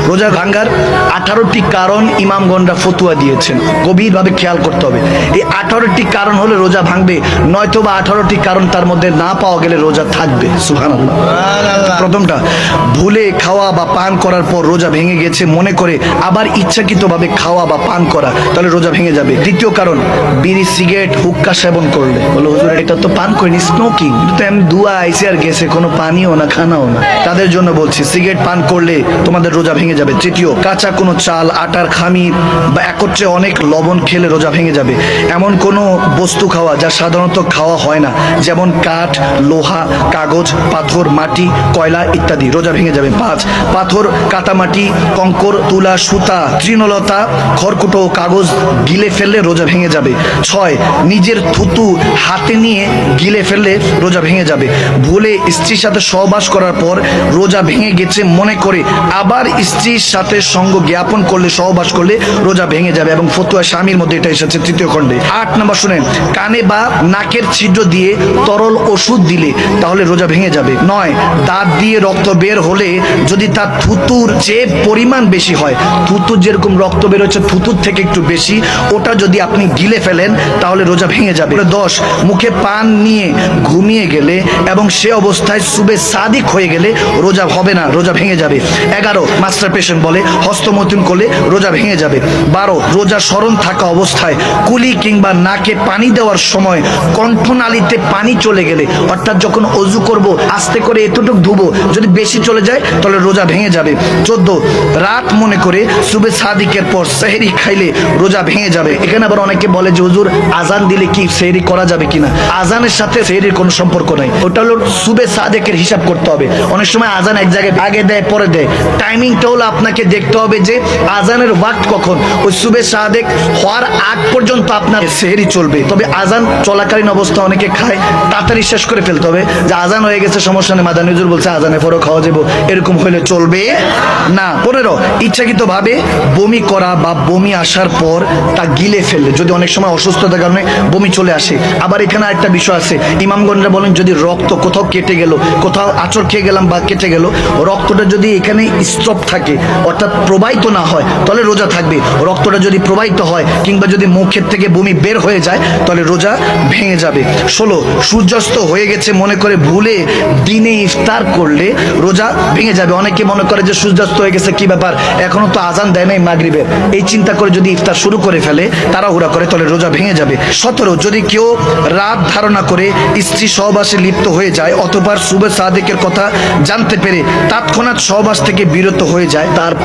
রোজা ভাঙ্গার 18টি কারণ ইমামগণরা ফতুয়া দিয়েছেন, গভীরভাবে খেয়াল করতে হবে। এই 18টি কারণ হলে রোজা ভাঙবে, নয়তো বা 18টি কারণ তার মধ্যে না পাওয়া গেলে রোজা থাকবে। সুবহানাল্লাহ। প্রথমটা, ভুলে খাওয়া বা পান করার পর রোজা ভেঙে গেছে মনে করে আবার ইচ্ছাকৃতভাবে খাওয়া বা পান করা, তাহলে রোজা ভেঙে যাবে। দ্বিতীয় কারণ, বিড়ি সিগারেট হুক্কা সেবন করলে, বলো হুজুর এটা তো পান করিনি, স্মোকিং, তো আমি দুয়া আইসি আর গেছে, কোনো পানিও না খানাও না, তাদের জন্য বলছি সিগারেট পান করলে তোমাদের রোজা ভেঙে যাবে। তৃতীয়, কাঁচা কোনো চাল, আটার খামির বা একত্রে অনেক লবণ খেলে রোজা ভেঙে যাবে। এমন কোনো বস্তু খাওয়া যা সাধারণত খাওয়া হয় না, যেমন কাঠ, লোহা, কাগজ, পাথর, মাটি, কয়লা ইত্যাদি, রোজা ভেঙে যাবে। 5, পাথর, কাটামাটি, কঙ্কর, তুলা, সুতা, তৃণলতা, খড়কুটো ও কাগজ গিলে ফেললে রোজা ভেঙে যাবে। 6, নিজের থুতু হাতে নিয়ে গিলে ফেললে রোজা ভেঙে যাবে। ভুলে স্ত্রীর সাথে সহবাস করার পর রোজা ভেঙে গেছে মনে করে আবার স্ত্রীর সাথে সঙ্গ জ্ঞাপন করলে, সহবাস করলে রোজা ভেঙে যাবে, এবং ফতুয়া স্বামীর মধ্যে এটা এসেছে 3য় খণ্ডে। 8 নম্বর শুনেন, কানে বা নাকের ছিদ্র দিয়ে তরল ওষুধ দিলে তাহলে রোজা ভেঙে যাবে। 9, দাঁত দিয়ে রক্ত বের হলে যদি তার থুতুর যে পরিমাণ বেশি হয়, থুতুর যেরকম রক্ত বের হচ্ছে থুতুর থেকে একটু বেশি, ওটা যদি আপনি গিলে ফেলেন তাহলে রোজা ভেঙে যাবে। 10, মুখে পান নিয়ে ঘুমিয়ে গেলে এবং সে অবস্থায় সুবে সাদিক হয়ে গেলে রোজা হবে না, রোজা ভেঙে যাবে। 11, মাস্টারপেশন বলে হস্তমৈথুন করলে রোজা ভেঙে যাবে। 12, রোজা স্মরণ থাকা অবস্থায় কুলি কিংবা নাকে পানি দেওয়ার সময় কণ্ঠনালীতে পানি চলে গেলে, অর্থাৎ যখন অজু করব আস্তে করে এতটুকু ধুবো, যদি বেশি চলে যায় তাহলে রোজা ভেঙে যাবে। 14, রাত মনে করে সুবে সাদিকের পর সেহরি খাইলে রোজা ভেঙে যাবে। এখানে আবার অনেকে বলে যে হুজুর আজান দিলে কি সেহরি করা যাবে কিনা, আজানের সাথে সেহরির কোনো সম্পর্ক নাই, ওটা হলো সুবে সাদেকের হিসাব করতে হবে। অনেক সময় আজান এক জায়গায় আগে দেয় পরে দেয়, টাইমিংটা হলো আপনাকে দেখতে হবে যে আজানের ওয়াক্ত কখন, ওই সুবে সাদেক হওয়ার আগ পর্যন্ত আপনার সেহরি চলবে। তবে আজান চলাকালীন অবস্থা অনেকে খায়, তাড়াতাড়ি শেষ করে ফেলতে হবে, যে আজান হয়ে গেছে সমস্যা নেই, মাদানী হুজুর বলছে আজানের পরেও খাওয়া যাবে, এরকম হলে চলবে না। 15, ইচ্ছাকৃতভাবে বমি করা বা বমি আসার পর তা গিলে ফেললে, যদি অনেক সময় অসুস্থতার কারণে বমি চলে আসে। আবার এখানে একটা বিষয় আছে, ইমামগণরা বলেন যদি রক্ত কোথাও কেটে গেল, কোথাও আঁচড় খেয়ে গেলাম বা কেটে গেল, রক্তটা যদি এখানে স্টপ থাকে অর্থাৎ প্রবাহিত না হয় তাহলে রোজা থাকবে। রক্তটা যদি প্রবাহিত হয় কিংবা যদি মুখের থেকে বমি বের হয়ে যায় তাহলে রোজা ভেঙে যাবে। 16, সূর্যাস্ত হয়ে গেছে মনে করে ভুলে দিনে ইফতার করলে রোজা ভেঙে যাবে। অনেকে মনে করে যে সূর্যাস্ত হয়ে গেছে কি ব্যাপার, এখনো তো আজান দেয় নাই মাগরিবের, এই চিন্তা করে যদি ইফতার শুরু করে ফেলে, তাড়াহুড়া করে, তাহলে রোজা ভেঙে যাবে। 17, যদি কেউ রাত ধারণা করে স্ত্রী সহবাসে লিপ্ত হয়ে যায় অথবা সুবে সাদেকের কথা জানতে পেরে তৎক্ষণাৎ সহবাস থেকে বিরত হয়ে যায়, তার